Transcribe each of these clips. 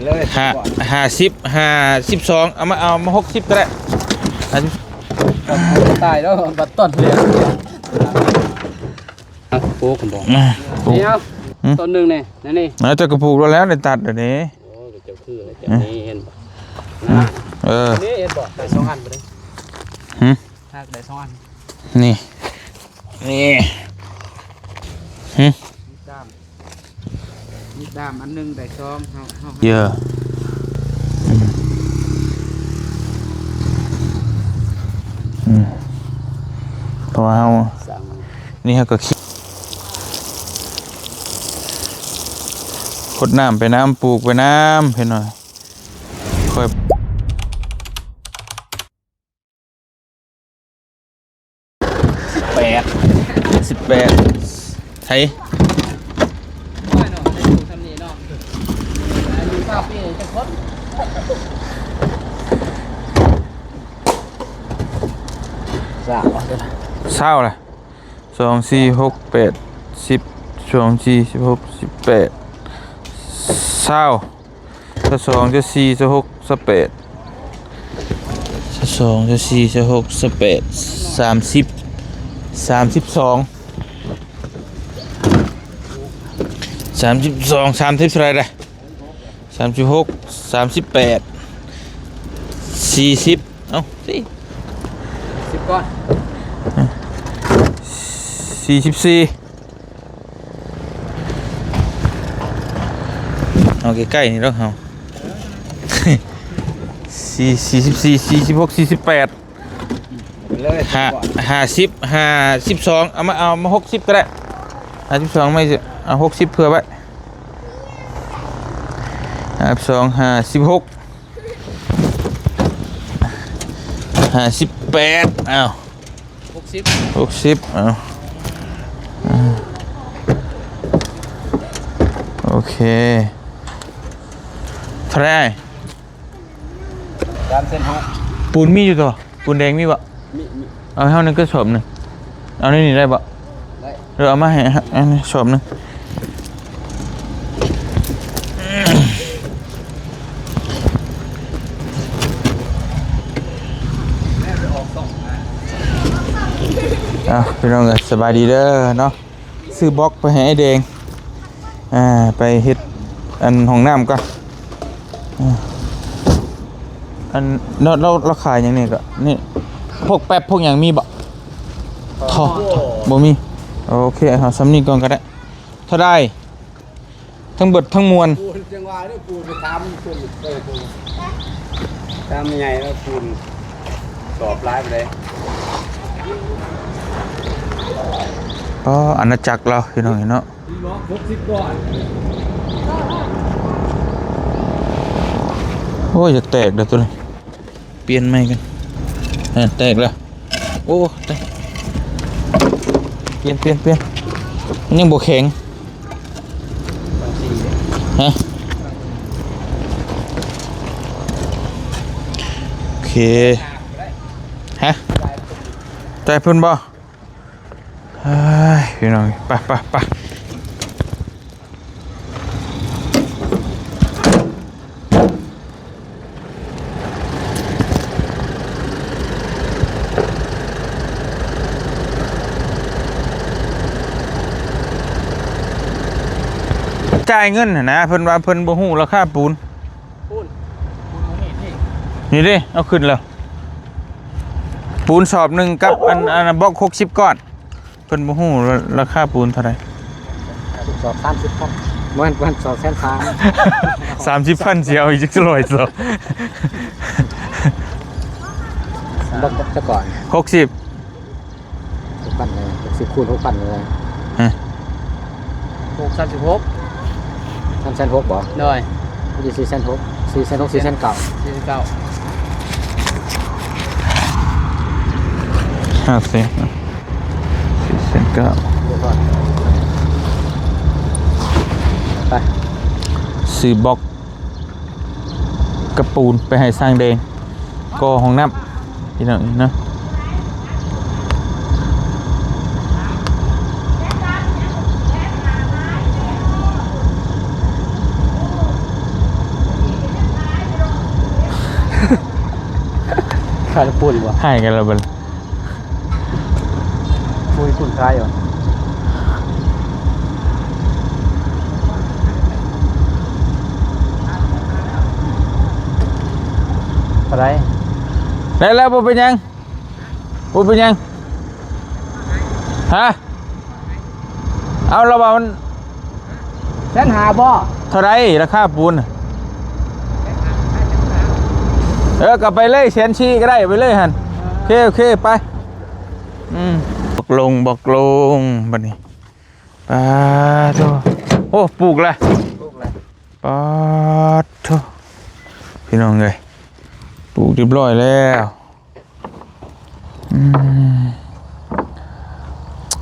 52เอามา60ก็ได้ตายแล้วบัดต้นเลยปลูกผมบอกนี่เอาต้นหนึ่งเนี่ยนี่เจ้ากระปูแล้วในตัดเดี๋ยวนี้โอ้เจ้าคือเจ้านี่เห็นบ่นี่เห็นบ่ได้2 อันบ่ได้หักได้2 อันนี่ด้ามอันนึงได้2เยอะเพราะว่านี่เขาก็คิดขดน้ำไปน้ำปลูกไปน้ำเห็นหน่อยค่อย18ไทยเศร้าเลย2 4 6 8 10 2 4 16 18เศร้าจะ2จะ4จะ6จะ8จะ2จะ4จะ6จะ8 30 32 30เท่าไรเลย36 38 40เอ้าสิ10 ก้อน44เอาใกล้ๆนี่แล้วเอา44 46 48 52เอามา60ก็ได้52ไม่เอา60เผื่อไว้52 56 58เอา60เอาโอเคเท่าไร3 เส้น5ปูนมีอยู่ตัวปูนแดงมีบ่เอาให้นึงก็ชอบนึงเอานี่ได้บ่ได้เดี๋ยวเอามาให้ชอบนึงพี่น้องสบายดีเด้อเนาะซื้อบล็อกไปให้ไอ้แดงไปเฮ็ดอันห้องน้ำก่อนอันเราขายอย่างนี้ก็นี่พวกแป๊บพวกอย่างมีบ่ท่อบ่มีโอเคเอาซ้ำนี่ก่อนก็ได้เท่าได้ทั้งเบิดทั้งมวลปูนจังหวะนี่ปูนไปทำปูนทำยังไงแล้วปูนสอบไล่ไปเลยก็อาณาจักรเราพี่น้องเห็นเนาะ60 ก้อนโอ้ยจะแตกเดี๋ยวตัวนี้เปลี่ยนใหม่กันแตกแล้วโอ้แตกเปลี่ยนมันยังบวแข็งฮะโอเคฮะใจเพิ่นบ่พี่น้องไปจ่ายเงินนะเพิ่นว่าเพิ่นบ่ฮู้ราคาปูนนี่ดิเอาขึ้นแล้วปูนสอบหนึ่งกับอันบล็อก60 ก้อนเพิ่นบ่ฮู้ราคาปูนเท่าไหร่สอบ30 ก้อนวันสอบแสน30,000เสียอีกจัก100ซะบล็อกจะก่อน60 6,000เลย10 คูณ 6,000เลย36 3,600บ่ได้4,600 4,900 ไปซื้อบล็อกกระปูนไปให้สร้างแดงก็ห้องน้ำที่นั่นนะ ขายปุ่นวะ ให้กันแล้วบัด ปุยปุ่นขายเหรออะไร ได้แล้วบ่เป็นหยังบ่เป็นหยังฮะเอาเราว่ามัน แสนหาบ่ เท่าไรราคาปูนน่ะกลับไปเลยเชนชีก็ได้ไปเลยฮันโอเคไปบอกลงบัดนี้ปาโตโอ้ปลูกแล้วปาโตพี่น้องเลยปลูกเรียบร้อยแล้ว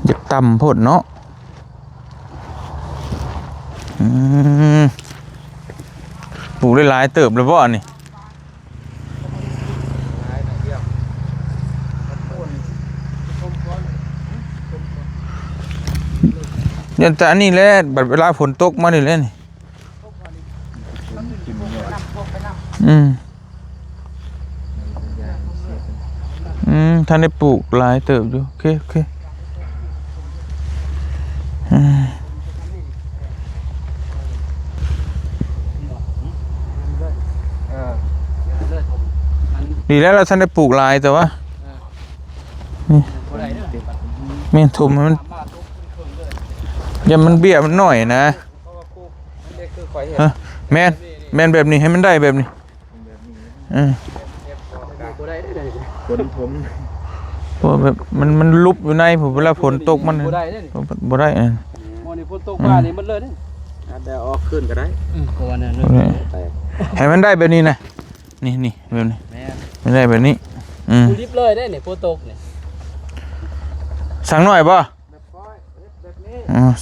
อยากต่ำโพดเนาะปลูกได้หลายเติบเลยบ่นี่ยันแต่อันนี้แหละบัดเวลาฝนตกมานี่แหละนี่ท่านได้ปลูกหลายเติบอยู่โอเคดีแล้วเราท่านได้ปลูกหลายแต่ว่าเมนทุมมันอย่ามันเบี้ยมันหน่อยนะแมนแบบนี้ให้มันได้แบบนี้เพราะแบบมันลุบอยู่ในผมเวลาฝนตกมันบ่ได้วันนี้ฝนตกมานี่มันเลยนี่เดี๋ยวออกขึ้นก็ได้ก็วันนั้นให้มันได้แบบนี้นะนี่แบบนี้ไม่ได้แบบนี้กูรีบเลยได้เนี่ยฝนตกเนี่ยสั่งหน่อยป่ะ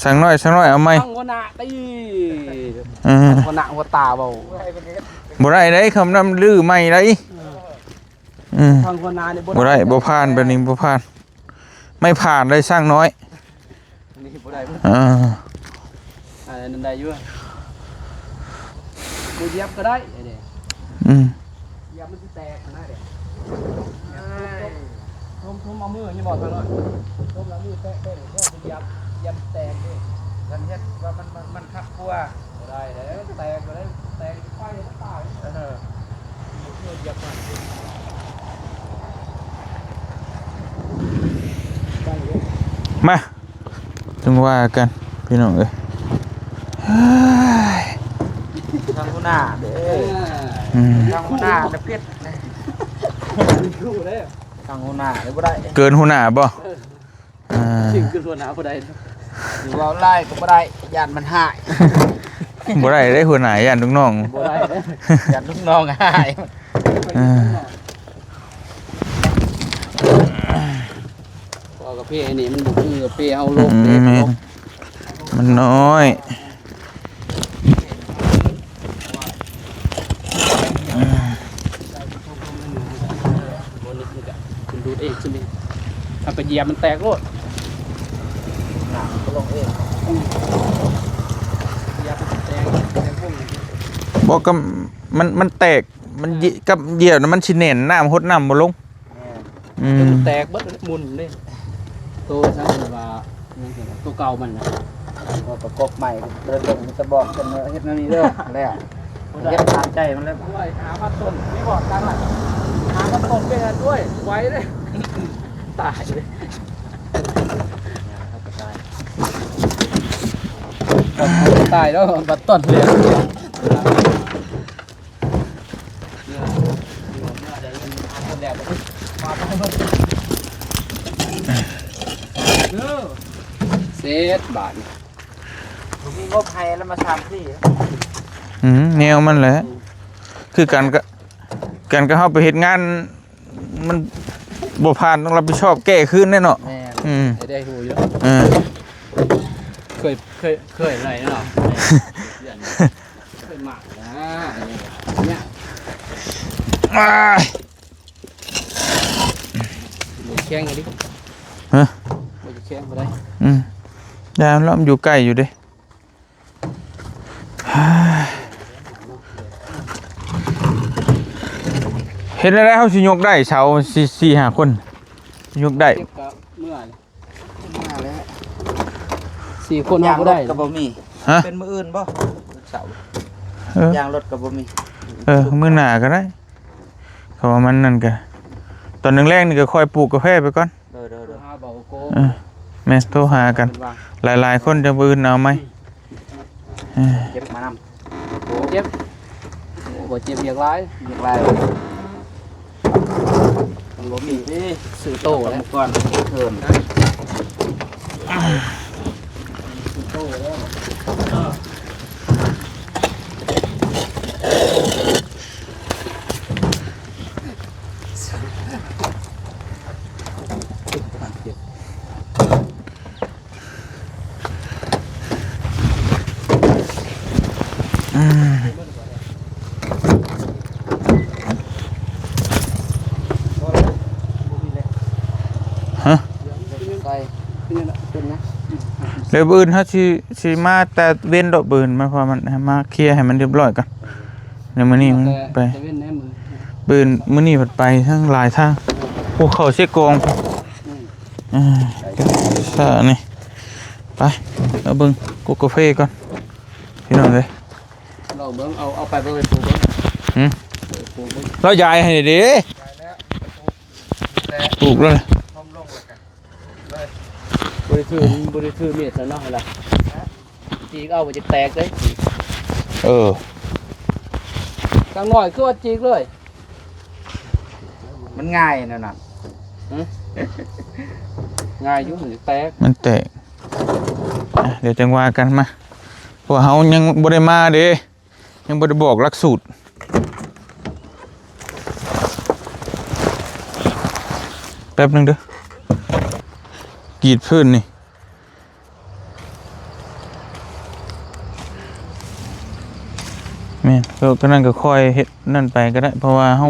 สั่งหน่อยเอาไหมสั่งหัวหน้าตีหัวหน้าหัวตาเบาบ่ได้ได้คำนำลือไม่ได้สั่งหัวหน้าเนี่ยบ่ได้บ่ผ่านแบบนี้บ่ผ่านไม่ผ่านเลยสร้างน้อยนี่บ่ได้นั่นได้อยู่กูเย็บก็ได้เนี่ยเย็บมันจะแตกนะเด็กทุ่มเอามือนี่บอกไปเลยทุ่มเอามือแตะได้เดี๋ยวยับแตกดิฉันเห็นว่ามันคักกลัวได้แล้วแตกก็ได้แตกไฟมันตายยับมาจึงว่ากันพี่น้องเอ้ยทางหัวหน้าเด้ทางหัวหน้าเด็กเพี้ยนทางหัวหน้าเด็กบ่ได้เกินหัวหน้าบ่สิ่งเกินหัวหน้าบ่ได้อยู่ว่าไล่ก็บ่ได้ยานมันหายบ่ได้ได้หัวหน้าย่านลูกน้องบ่ได้ยานลูกน้องหายพอกับพี่ไอ้นี่มันบุกคือกับพี่เอาลงมันน้อยคุณดูเองใช่ไหมถ้าไปเหยียบมันแตกโลดหนักก็ลงเองเหยียบมันแตกพวกนี้บอกกับมันแตกมันกับเหยียบมันชิเน่นน้ำหดน้ำบ่ลงแตกเบิดมุนเลยตัวช่างว่าตัวเก่ามันนะประกบใหม่เดินลงจะบอกกันเฮ็ดนั่นนี่เด้อแล้วเฮ็ดตามใจมันแล้วหามาต้นนี่บอกกันล่ะหามาต้นเป็นด้วยไว้เลยตายเลยตายแล้วบัดต้นเลยเซตบาทมีงบให้แล้วมา3ที่แนวมันแหละคือการก็เข้าไปเฮ็ดงานมันบ่ผ่านต้องรับผิดชอบแก้คืนแน่เนาะได้ฮู้อยู่เคยอะไรเนาะเคยหมักนะเนี่ยแข้งดิฮะแข้งบ่ได้ยามล้อมอยู่ใกล้อยู่เด้ เห็นแล้วเขาสิยกได้เสาสี่ห้าคนยกได้ เก็บกับเมื่อแล้ว4 คนเอาบ่ได้ ก็บ่มี ฮะ เป็นมื้ออื่นบ่เสาร์ เออย างรถก็บ่มี มื้อหน้าก็ได้เพราะว่ามันนั่นก็ตอนแรกๆนี่ก็ค่อยปลูกกาแฟไปก่อน เด้อ หาเบาโก แม่โทรหากันหลายๆคนจะมื้อเอาไหม เก็บมานำ เจ็บบ่เจ็บอย่างไร เรียกลายมันบ่มีที่ สื่อโตแล้ว ก่อนเพิ่ม โตแล้ว ฮะ ใส่เป็นนะ เดี๋ยวอื่นเขาสิมาแต่เว้นดอกอื่นมาเพอมันให้มาเคลียร์ให้มันเรียบร้อยก่อนเดี๋ยวมื้อนี้มันไป จะเว้นแน่มือ ปืนมื้อนี้เพิ่นไปทั้งหลายทางพวกเขาเช็คกองซะนี่ไปเอาเบิ่งกูกาแฟก่อนพี่น้องเอ้ย เราเบิ่งเอาไปเบิ่งไปปลูกเบิ่ง หืม ปลูกเบิ่ง เรายายให้ดิปลูกแล้ว บริถือเม็ดแล้วเนาะล่ะจีกเอาบ่จะแตกเลย เออ จังหน่อยคือว่าจีกเลย มันง่ายนั่นน่ะ ง่ายอยู่มันจะแตก มันแตกเดี๋ยวจังว่ากันมาเพราะเฮายังบ่ได้มาเด้ยังบ่ได้บอกหลักสูตรแป๊บนึงเด้อกรีดพื้นนี่แม่นก็นั่นก็ค่อยเฮ็ดนั่นไปก็ได้เพราะว่าเฮา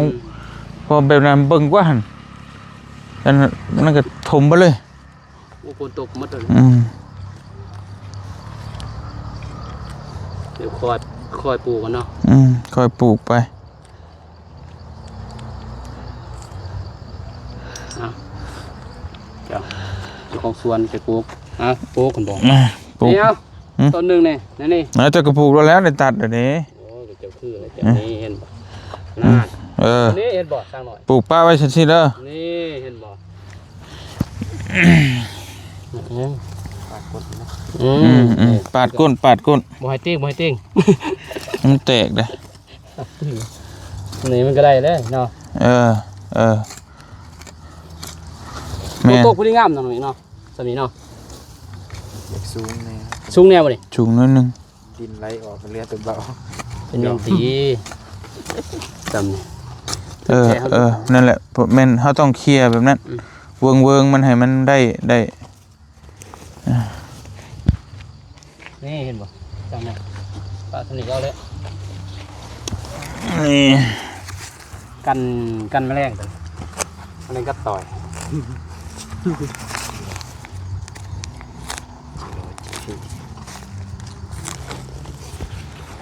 พอแบบนั้นเบิ่งกว่าหั่นนั่นก็ถมไปเลย โอ้ฝนตกหมดเลย เดี๋ยวคอยปลูกกันเนาะ ค่อยปลูกไป เจ้าของสวนไปปลูกปลูกกันบ่ ปลูก นี่เอาต้นหนึงนี่นี่ แล้วเจะก็ปลูกแล้วได้ตัดเดี๋ยวนี้ โอ้ยเจ้าคืออะไรเจ้านี่เห็นบ่น่า นี่เห็นบ่สร้างหน่อย ปลูกป้าไว้สิเด้อ นี่เห็นบ่ปาดก้นบ่ให้ติ้งบ่ให้ติ้ง มันแตกเด้อ นี่มันก็ได้เลยเนาะ เออ โตกผู้ดีงามเนาะนี่เนาะสามีเนาะ สูงแน่ สูงแนวบ่นี่ จุงนิดนึง ดินไหลออกเรียกตัวเบา เป็นยังตีจำนี่ นั่นแหละแม่นเฮาต้องเคลียร์แบบนั้นเวิงมันให้มันได้ นี่เห็นบ่จำนี่ปลาสนิทเอาเลย นี่ กันแมลงตัวอันนี้ก็ต่อย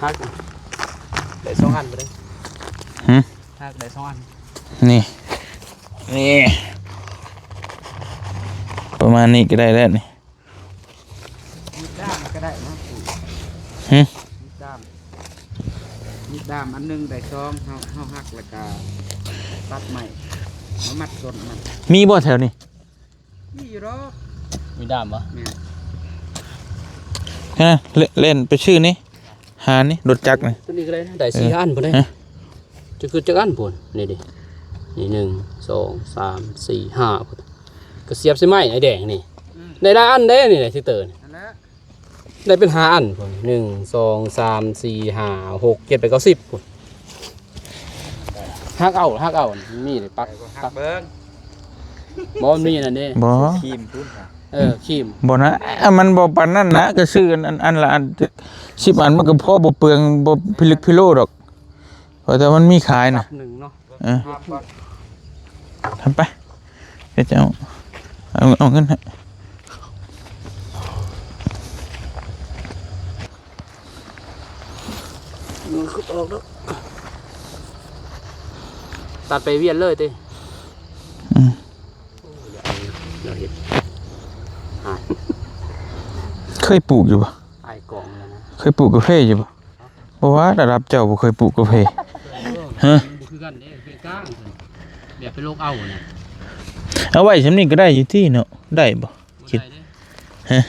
ฮักได้2 อันไปเลยฮักได้2 อัน นี่ประมาณนี้ก็ได้แล้วนี่ มีด้ามก็ได้นะ หึ มีด้ามอันนึงได้2เฮาหักแล้วก็ตัดใหม่มามัดต้นมัน มีบ่แถวนี้ นี่อยู่ดอก มีด้ามปะ แม่ ฮะเล่นไปชื่อนี้หานี่รถจักรนี่ ตัวนี้ก็ได้นะได้4 อันพุ่นได้จะคือจักอันพุ่นนี่ดินี่1 2 3 4 5พุ่นก็เสียบใส่ไม้ไอ้แดงนี่ได้หลายอันได้นี่ได้สิเตอร์ นั่นแหละ ได้เป็น5 อันพุ่น1 2 3 4 5 6 7 8 9 10พุ่นฮักเอามีเลยปัก หักเบิ้ง บ่มันมีนั่นเด้ บ่ ครีมพุ่นค่ะ ครีม บ่นะมันบ่ปานนั้นนะก็ซื้ออันละอัน10 อันมันก็พอบ่เปลืองบ่พิลึกพิโลดอกเพราะแต่มันมีขายน่ะ หนึ่งเนาะ ครับก่อน ทำไปเดี๋ยวจะเอาเงินให้ มันคือออกแล้ว ตัดไปเวียนเลยติ อืม เราเห็น เคยปลูกอยู่บ่ ไอ้กล่องแล้วนะ เคยปลูกกาแฟอยู่บ่บ่ว่าระดับเจ้าบ่เคยปลูกกาแฟฮะ คือกันเด้เป็นก้างแบบเป็นโรคเอาเนี่ย เอาไว้ฉันนี่ก็ได้อยู่ที่เนาะได้บ่คิดฮะ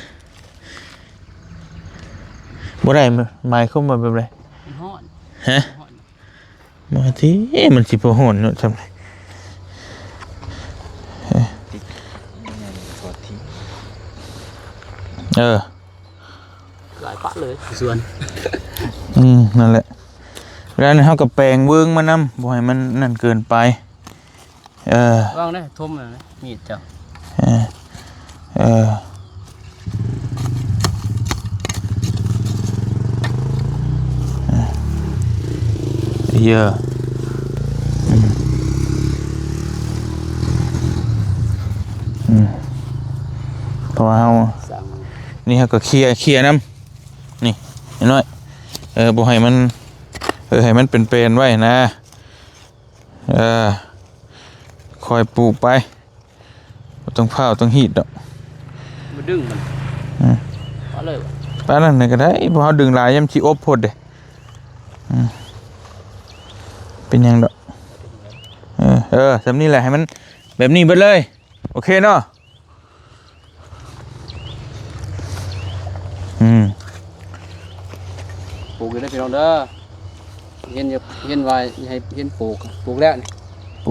บ่ได้หมายเข้ามาแบบไร มันฮ้อน ฮะมาที่มันสิบ่ฮ้อนเนาะทำไรเออ หลายปะเลยส่วน นั่นแหละแล้วนี่เฮาก็แปลงเวิงมานำบ่ให้มันนั่นเกินไปวางได้ทุ่มเลยนะมีดเจ้า เยอะเพราะว่าเฮา สั่ง นี่เฮาก็เคลียร์น้ำนี่น้อยบ่ให้มันให้มันเป็นๆไว้นะคอยปลูกไปบ่ต้องเผาต้องหีดดอก มาดึงมันเอาเลย ปานนั้นก็ได้บ่เฮาดึงหลายยามสิอบพดเด้เป็นหยังดอกสำนี้แหละให้มันแบบนี้เบิดเลยโอเคเนาะปลูกได้พี่น้องเด้อเห็นไว้ให้เห็นปลูกแล้วนี่ ป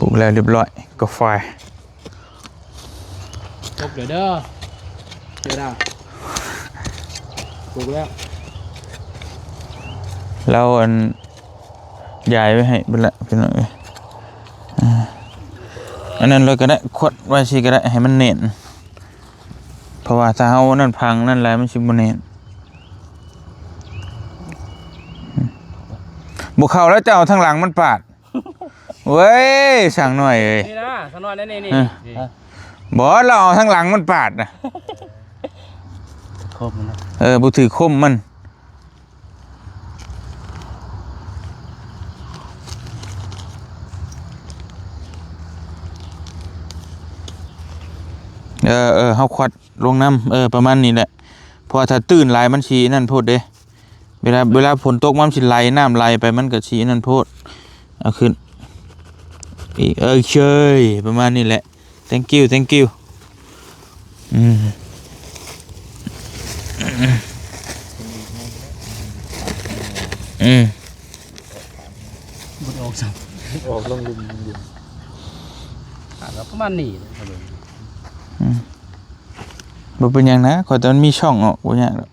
ลูกแล้วเรียบร้อยก็ไฟ ปลูกเด้อเจ้าดาวปลูกแล้ว เราย้ายไว้ให้เบิดละพี่น้องอันนั้นเลยก็ได้ขวดไว้สิก็ได้ให้มันเน่นเพราะว่าถ้าเฮานั่นพังนั่นแหละมันสิบ่เน่นบ่เข้าแล้วเจ้าทางหลังมันปาดเว้ยสั่งหน่อยเอ้ย นี่นะสักหน่อยนั่นนี่บ่เราเอาทางหลังมันปาดน่ะ ครบนะ บ่ถือคมมันเฮาควัดลงน้ำประมาณนี้แหละเพราะถ้าตื่นหลายมันสินั่นโพดเด้เวลาฝนตกมันสิไหลน้ำไหลไปมันก็สินั่นโพดเอาขึ้นอีกเชยประมาณนี้แหละ thank you บุดออกสั่งออกลงดินแล้วประมาณนี้ครับบ่เป็นหยังนะขอแต่มันมีช่องออกบ่ยากหรอก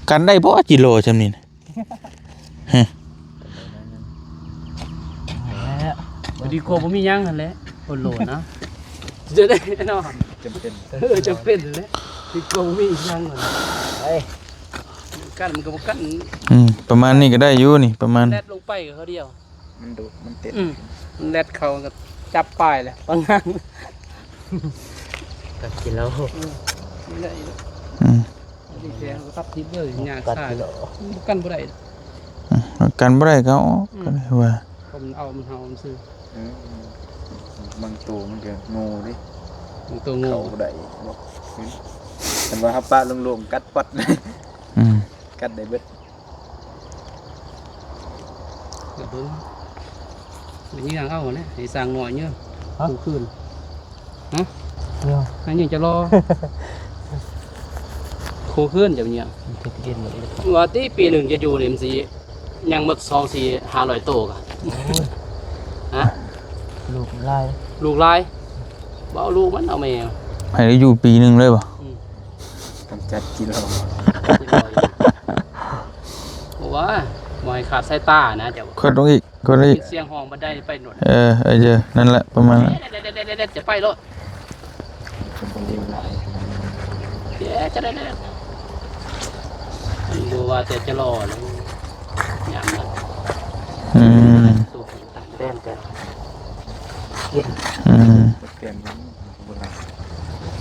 กันได้บ่กิโลจำนี้นะบดีโกบ่มียังหั่นแหละคนโลนะจะได้เนาะจำเป็นเลยดีโกบ่มียังหั่นเฮ้ยกันมันก็บ่กัน ประมาณนี้ก็ได้อยู่นี่ประมาณแลดลงไปก็เขาเดียวมันดูมันเต็มมันแลดเขาก็จับปลายแหละบางงานก็กินแล้วนี่ได้ดีแท้ก็ตัดทิพย์เลยยากซ่ากันบ่ได้กันบ่ได้ก็ก็ได้ว่าผมเอามันเฮามันซื้บางตัวมันก็โง่ดิ บางตัวโง่ได้บอกแต่ว่าฮับปะลงๆกัดปัดเลยกัดได้เบิดก็เบิ่งมันยังเอาเนี่ยให้สร้างหน่อยเนาะปูคืนฮะอันนี้จะรอโคขึ้นอย่างเนี้ยว่าที่ปีหนึ่งจะอยู่ในมันสียังหมด2-4-500โตกันฮะลูกลายบ่เอาลูกมันเอาแมวให้ได้อยู่ปีนึงเลยบ่ต้องจัดกิโลบอกว่าบ่ให้ขาดสายตานะเจ้าก็ต้องอีกเสียงห้องบันไดไปหนวดเจอนั่นแหละประมาณนั้นจะไปรถจะได้ดูว่าจะรอแล้วอย่างนั้นเต้นกันเปลี่ยน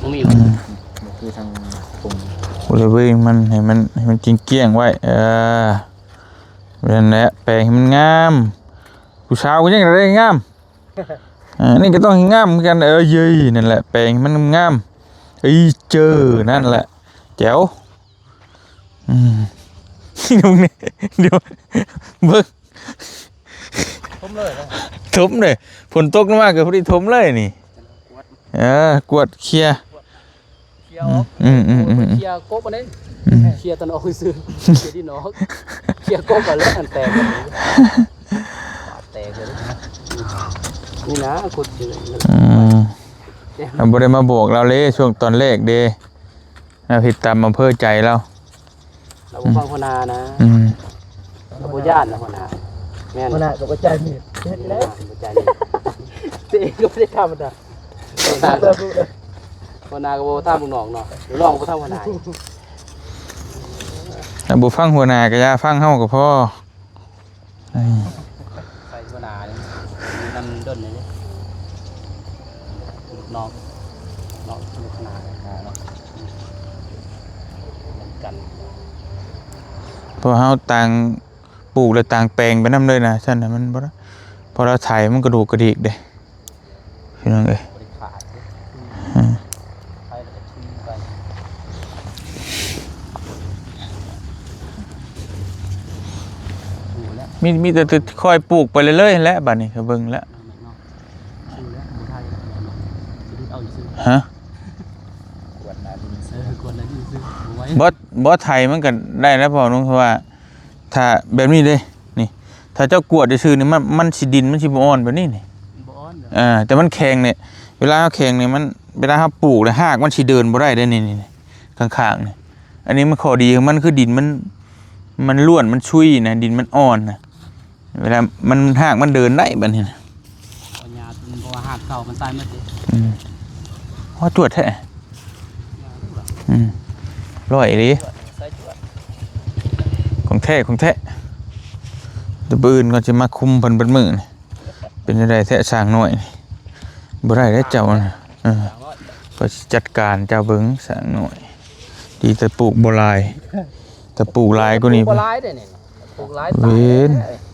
มันมีมันคือทางปุ่มบริเวณมันให้มันเกี้ยงไว้ นั่นแหละแปลงให้มันงามผู้สาวก็ยังได้งามนี่ก็ต้องให้งามเหมือนกันเย้ยนั่นแหละแปลงให้มันงามเจอนั่นแหละแจ๋วดูนี่เดี๋ยวเบิ่ง ผมเลยนะ ทุบเลยฝนตกมากเกิดพอดีทุบเลยนี่กวดเคลียร์ เคลียร์ออกเคลียร์กบอันนี้เคลียร์ตอนออกซื้อเคลียร์ที่นอกเคลียร์กบอะไรอันแตกเลยนี่นะขุดอยู่ บ่ได้มาบอกเราเลยช่วงตอนแรกเด้ผิดตามอำเภอใจเรา เราฟังพนานะเราบ่ญาตินะพนาแม่นพนาก็ใจมีเฮ็ดแล้วใจมีเตะก็ไม่ได้ทำมันอ่ะพนาก็บ่ทำมึงน้องเนาะเดี๋ยวน้องบ่ทำพนาบ่ฟังหัวหน้าก็อย่าฟังเฮาก็พอใส่พนานี่นำด้นนี่น้องพนาเนาะกันพอเฮาต่างปลูกแล้วต่างแปลงไปนำเลยนะซั่นน่ะมันบ่พอเราไถมันกระดูกกระดิกเด้พี่น้องเอ้ยมีแต่คอยปลูกไปเรื่อยๆแหละบัดนี้ก็เบิ่งแล้วฮะบ่ไถมันก็ได้แล้วพ่อน้องเพราะว่าถ้าแบบนี้เด้นี่ถ้าเจ้ากวดซื่อนี่มันสิดินมันสิบ่อ่อนแบบนี้นี่บ่อ่อนแต่มันแข็งเนี่ยเวลาเฮาแข็งนี่มันเวลาเฮาปลูกแล้วรากมันสิเดินบ่ได้เด้นี่ข้างๆนี่อันนี้มันข้อดีของมันคือดินมันล้วนมันชุยนะดินมันอ่อนนะเวลามันรากมันเดินได้บัดนี้นะปัญญาเพราะว่าหากเก่ามันตายหมดพอตรวจแท้ร้อยดิของแท้ตะบืนก็จะมาคุมเพิ่นเบิดมื้อนี่เป็นจังได๋แท้สร้างน้อยนี่บ่ได้เด้อเจ้าน่ะก็จัดการเจ้าเบิ่งสร้างน้อยดีแต่ปลูกบ่หลายแต่ปลูกหลายกว่านี้ปลูกหลายได้นี่ปลูกหลายตาย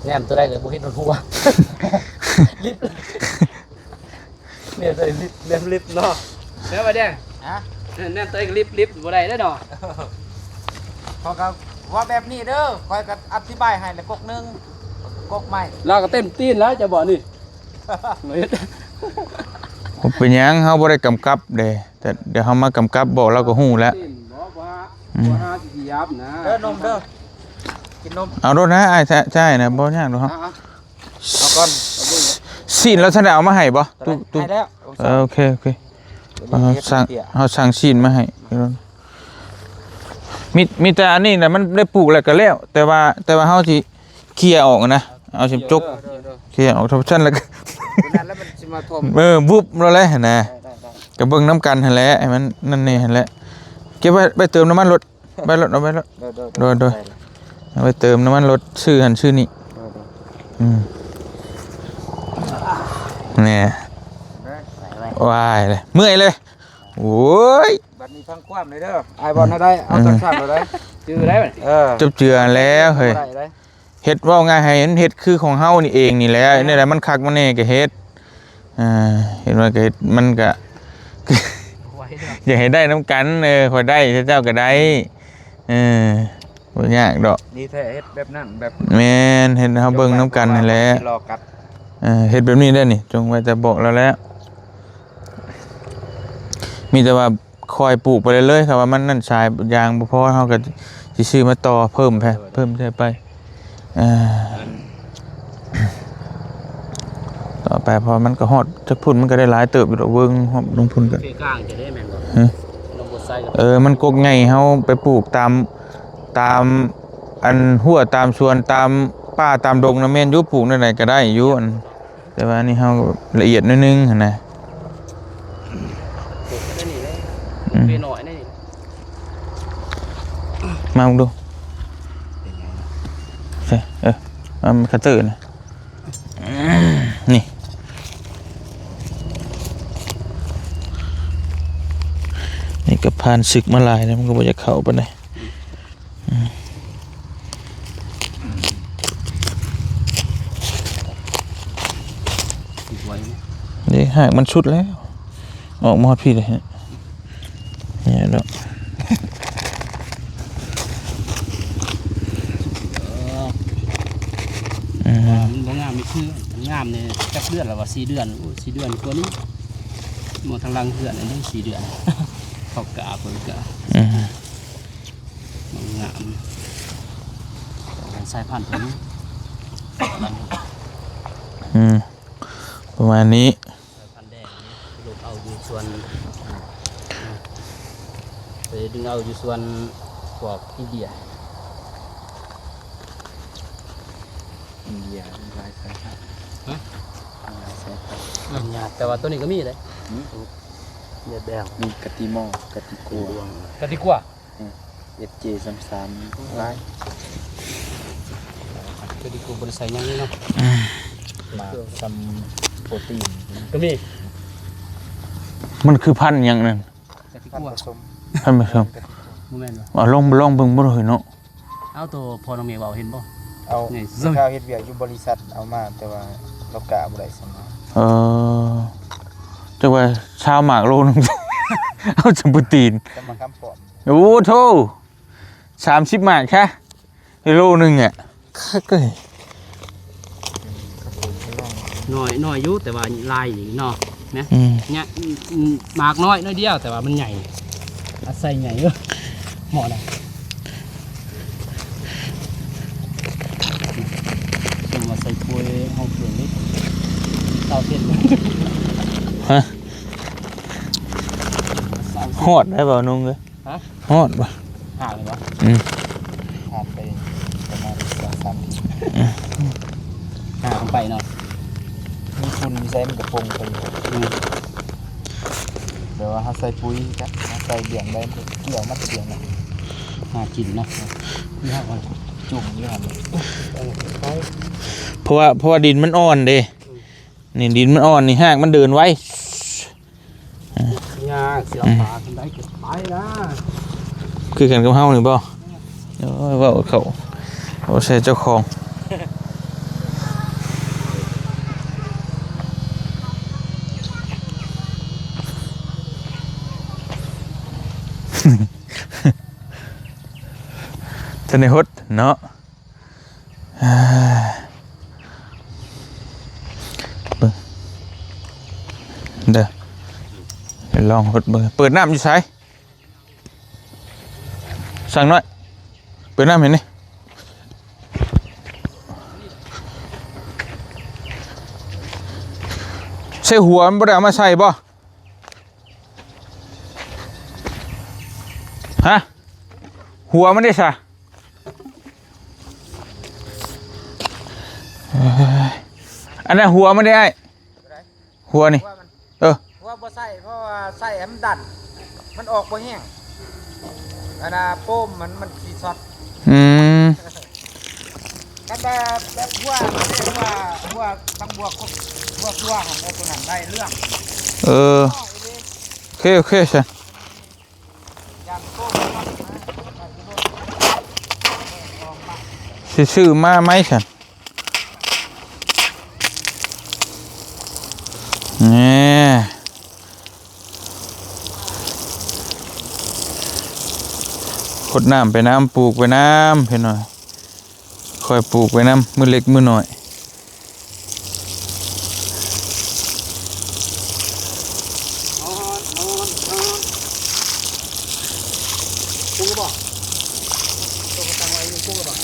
แง่มตัวได้เลยบ่เห็นมันหัวลิบเนี่ยตัวลิบเนาะแล้วมาแดงแน่นตัวลิบบ่ได้เนาะพอกับว่าแบบนี้เด้อคอยก็อธิบายให้แล้วกกนึงกกใหม่เราก็เต็มตีนแล้วจะบอกนี่ผมเป็นหยังเฮาบ่ได้กำกับเด้แต่เดี๋ยวเฮามากำกับบอกเราก็ฮู้แล้วเด้อนมเด้อกินนมเอารถนะอ้ายใช่นะบ่ยากดอกเฮาเอาก่อนซีนแล้วท่านได้เอามาให้บ่ให้แล้วโอเคเฮาสั่งซีนมาให้มีแต่อันนี้น่ะมันได้ปลูกแล้วก็แล้วแต่ว่าเฮาสิเคลียร์ออกนะเอาสิจกเคลียร์ออกทับชั้นแล้วก็นั่นแล้วมันสิมาท่วมวุบแล้วแหละนะก็เบิ่งน้ำกันหั่นแหละให้มันนั่นนี่หั่นแหละเก็บไปเติมน้ำมันรถไปรถเอาไปรถโดยเอาไปเติมน้ำมันรถชื่อหันชื่อนี่เนี่ยว้ายเลยเมื่อยเลยโอ้ยบัดนี้ฟังความเลยเด้อไอ้บอลได้เอาสั้นๆเลยจื้อได้บ่จับเจือแล้วเฮ้ยเฮ็ดว่าง่ายให้เฮ็ดคือของเฮานี่เองนี่แหละนี่แหละมันคักมันแน่ก็เฮ็ดเห็นว่าก็เฮ็ดมันก็อยากให้ได้น้ำกันพอได้เจ้าก็ได้บ่ยากดอกนี่แท้เฮ็ดแบบนั้นแบบแม่นเฮ็ดเฮาเบิ่งน้ำกันนั่นแหละเฮ็ดแบบนี้ได้นี่จงไว้จะบอกแล้วแหละมีแต่ว่าคอยปลูกไปเรื่อยๆครับว่ามันนั่นชายยางบ่พอเฮาก็สิซื้อมาต่อเพิ่มใช่ไปต่อไปพอมันก็ฮอดจักพุ่นมันก็ได้หลายเติบอยู่ดอกเบิ่งฮอดลงพุ่นก็กลางจะได้แม่นบ่มันกกใหญ่เฮาไปปลูกตามอันหัวตามสวนตามป่าตามดงน่ะแม่นอยู่ปลูกนั่นไหนก็ได้อยู่อันแต่ว่านี่เฮาละเอียดนิดนึงหั่นน่ะไปหน่อยนี่มาดูใช่มันคัตเตอร์นะนี่ก็ผ่านศึกมาหลายแล้วมันก็บ่จะเข้าปานใด หากมันชุดแล้วออกมอดพี่เลยฮะเนี่ยแล้ว มันบ่งามไม่คือมันงามเนี่ยจักเดือนแล้วว่า4 เดือนโอ้4 เดือนกว่านี้หมดทางหลังเดือนอันนี้4 เดือนเขากะเพิ่นกะมันงามสายพันธุ์ตัวนี้ ประมาณนี้ สายพันธุ์แดงนี่ลูกเอาอยู่ส่วนไปดึงเอาอยู่ส่วนพวกอินเดีย อินเดียหลายสายพันธุ์หลายสายพันธุ์ แต่ว่าตัวนี้ก็มีเลยเนี่ยแดง มีกะติมอกะติกัว กะดีกว่า FJ 33หลาย กะดีกว่าบริษัทยังนี่เนาะ มาซัมโปรตีน ก็มี มันคือพันธุ์อย่างนั้น กะดี พัน กว่า ผสม ท่านผู้ชม โมเมนต์วะ เอาลองเบิ่งบ่เลยเนาะ เอาตัวพอน้องเมย์บอกเห็นบ่ เอา นี่ ข้าวเฮ็ดเวียกอยู่บริษัทเอามาแต่ว่าเรากะบ่ได้สมมา จังว่าชาวหมากโลนึง เอาจัมปูตีน แต่มันคำปลอม โอ้โธ่30หมากแค่โลนึงอ่ะก็ น้อยอยู่แต่ว่าลายนี่เนาะนะ อืม เนี่ยหมากน้อยเดียวแต่ว่ามันใหญ่อาศัยใหญ่เยอะเหมาะนะส่งมาใส่ถ้วยห้องเปลืองนี่เตาเส้น ฮะฮอดได้บ่นุ่งเอ้ย ฮะ ฮอดบ่ ห่างเลยวะ ผ่านไปประมาณ2-3 ที ห่างไปเนาะ มีคุณมีใส่มันกระพงไปอยู่เดี๋ยวว่าเฮาใส่ปุ๋ยจ้ะเฮาใส่เบี่ยงได้มันเกี่ยวมันเบี่ยงน่ะ หากินเนาะนี่ฮะวัน จุ่มอยู่หั่น เพราะว่าดินมันอ่อนเด้นี่ดินมันอ่อนนี่หากมันเดินไว้ ยากเสียปลาทำได้เก็บไปนะ คือกันกับเฮานี่บ่โอ้ยเว้าเขาเอาใส่เจ้าของ ท่านในฮดเนาะเบิ่งเด้อไปลองฮดเบิ่งเปิดน้ำอยู่ไสสั่งหน่อยเปิดน้ำเห็นนี่ใส่หัวมันบ่ได้เอามาใส่บ่ฮะหัวมันได้ซะอันนั้นหัวมันได้ไอ้หัวนี่เออ ว่าบ่ใส่เพราะว่าใส่ให้มันดันมันออกบ่แห้งอันน่ะโป้มมันสิช็อต อืม กันแบบหัวมันเรียกว่าหัวตั้งบวกหัวตัวของตัวนั้นได้เรื่อง เออโอเคใช่ ยามโป้มมัน สิซื้อมาไหมฉันนี่ขดน้ำไปน้ำปลูกไปน้ำเพียงหน่อยคอยปลูกไปน้ำมือเล็กมือหน่อย กุ้งก็บอกตัวกระตังไว้กุ้งก็บอก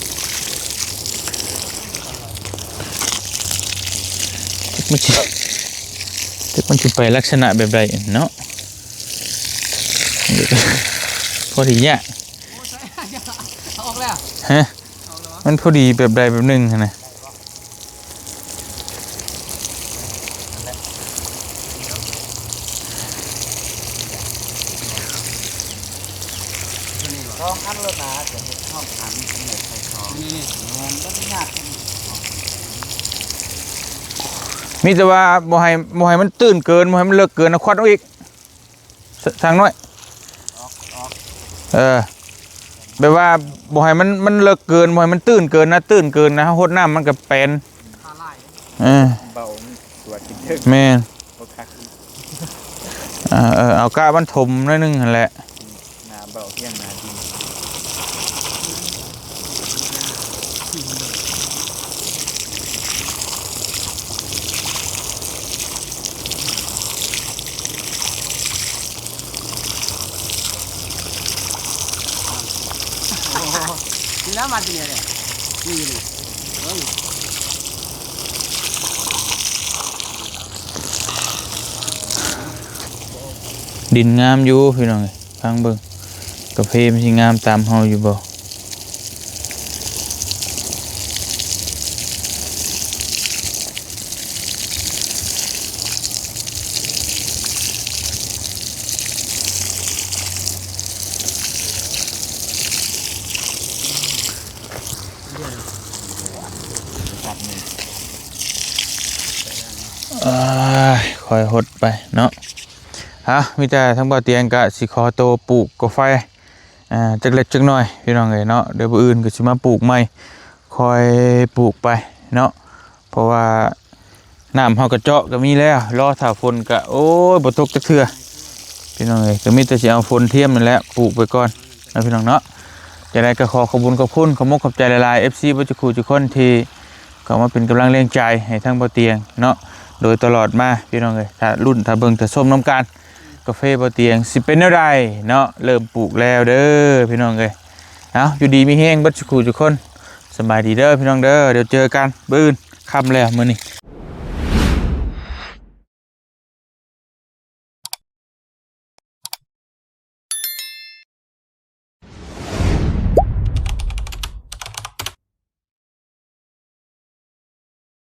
มันจะไปลักษณะแบบใดเนาะพอดีเนี่ย ออกแล้ว ฮะมันพอดีแบบใดแบบหนึ่งนะ ท้องอันรถนะจะเห็นห้องขันเป็นเหล็กไฟทองมันก็ไม่ยาก มีแต่ว่าบ่ให้มันตื่นเกินบ่ให้มันเลิกเกินนะควัดเอาอีกทางน้อยแบบว่าบ่ให้มันเลิกเกินบ่ให้มันตื่นเกินนะตื่นเกินนะหดน้ำมันก็เป็น ปลาไหล เออ เบาตัวจริง แม่น โอเค เอากะมันถมหนิดนึงนั่นแหละ นาเบาเที่ยงนาดีนี่น้ำมันเป็นยังไงนี่นี่ ดินงามอยู่พี่น้องเอ้ยฟังเบิ่งกาแฟมันสิงามตามเฮาอยู่บ่คอยหดไปเนาะมีแต่ทั้งบ่อเตียงกะสิขอโตวปลูกกาแฟจักเล็กจักน้อยพี่น้องเอ้ยเนาะเดี๋ยวผู้อื่นก็สิมาปลูกใหม่คอยปลูกไปเนาะเพราะว่าน้ำเฮาก็เจาะก็มีแล้วรอถ้าฝนก็โอ้ยบ่ตกจักเทื่อพี่น้องเอ้ยก็มีแต่สิเอาฝนเทียมนั่นแหละปลูกไปก่อนนะพี่น้องเนาะจังได๋ก็ขอขอบคุณขอบคุณขอมกขอบใจหลายๆ FC บ่จุคูทุกคนที่ก็มาเป็นกำลังแรงใจให้ทั้งบ่อเตียงเนาะโดยตลอดมาพี่น้องเอ้ยถ้ารุ่นถ้าเบิ่งถ้าชมน้ำกันกาแฟบ่อเตียงสิเป็นอะไรเนาะเริ่มปลูกแล้วเด้อพี่น้องเอ้ยเอาอยู่ดีมีแฮงบ่จุคูทุกคนสบายดีเด้อพี่น้องเด้อเดี๋ยวเจอกันมื้ออื่นค่ำแล้วมื้อนี้